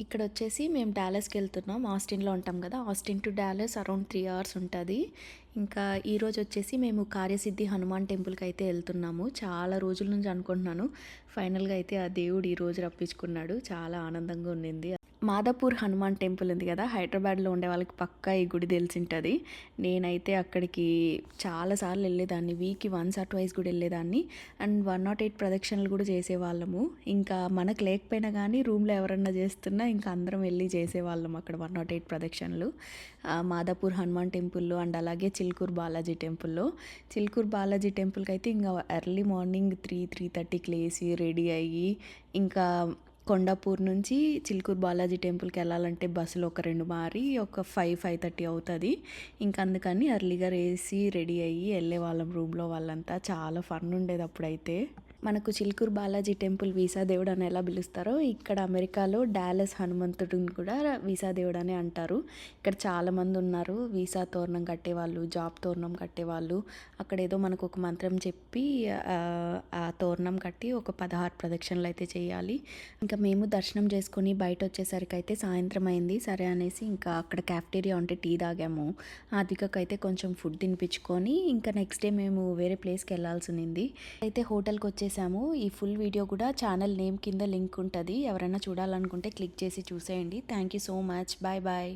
ఇక్కడ వచ్చేసి మేము డాలస్కి వెళ్తున్నాం. ఆస్టిన్లో ఉంటాం కదా, Austin to Dallas around 3 hours ఉంటుంది. ఇంకా ఈరోజు వచ్చేసి మేము కార్యసిద్ధి హనుమాన్ టెంపుల్కి అయితే వెళ్తున్నాము. చాలా రోజుల నుంచి అనుకుంటున్నాను, ఫైనల్గా అయితే ఆ దేవుడు ఈరోజు రప్పించుకున్నాడు. చాలా ఆనందంగా ఉండింది. మాదాపూర్ హనుమాన్ టెంపుల్ ఉంది కదా, హైదరాబాద్లో ఉండే వాళ్ళకి పక్కా ఈ గుడి తెలిసింటుంది. నేనైతే అక్కడికి చాలాసార్లు వెళ్ళేదాన్ని, వీక్కి వన్స్ ఆర్ ట్వైస్ కూడా వెళ్ళేదాన్ని. అండ్ 108 ప్రదక్షిణలు కూడా చేసేవాళ్ళము. ఇంకా మనకు లేకపోయినా కానీ రూమ్లో ఎవరన్నా చేస్తున్నా ఇంకా అందరం వెళ్ళి చేసేవాళ్ళం అక్కడ 108 ప్రదక్షిణలు. మాదాపూర్ హనుమాన్ టెంపుల్లో అండ్ అలాగే చిల్కూరు బాలాజీ టెంపుల్లో. చిల్కూరు బాలాజీ టెంపుల్కి అయితే ఇంకా ఎర్లీ మార్నింగ్ 3-3:30కి లేచి రెడీ అయ్యి, ఇంకా కొండాపూర్ నుంచి చిలుకూరు బాలాజీ టెంపుల్కి వెళ్ళాలంటే బస్సులో ఒక 2 మారి ఒక 5-5:30 అవుతుంది. ఇంకా అందుకని ఎర్లీగా రేసి రెడీ అయ్యి వెళ్ళేవాళ్ళం రూమ్లో వాళ్ళంతా. చాలా ఫన్ ఉండేది అప్పుడైతే. మనకు చిలుకూరు బాలాజీ టెంపుల్ వీసా దేవుడు అని ఎలా పిలుస్తారో, ఇక్కడ అమెరికాలో డాలస్ హనుమంతుడిని కూడా వీసా దేవుడు అని అంటారు. ఇక్కడ చాలామంది ఉన్నారు వీసా తోరణం కట్టేవాళ్ళు, జాబ్ తోరణం కట్టేవాళ్ళు. అక్కడ ఏదో మనకు ఒక మంత్రం చెప్పి ఆ తోరణం కట్టి ఒక 16 ప్రదక్షిణలు అయితే చేయాలి. ఇంకా మేము దర్శనం చేసుకొని బయట వచ్చేసరికి అయితే సాయంత్రం అయింది. సరే అనేసి ఇంకా అక్కడ క్యాఫ్టీరియా ఉంటే టీ తాగాము. ఆదికకైతే కొంచెం ఫుడ్ తినిపించుకొని ఇంకా నెక్స్ట్ డే మేము వేరే ప్లేస్కి వెళ్ళాల్సి ఉంది. అయితే హోటల్కి వచ్చేసాము. ఈ ఫుల్ వీడియో కూడా ఛానల్ నేమ్ కింద లింక్ ఉంటుంది, ఎవరైనా చూడాలనుకుంటే క్లిక్ చేసి చూసేయండి. Thank you so much. Bye bye.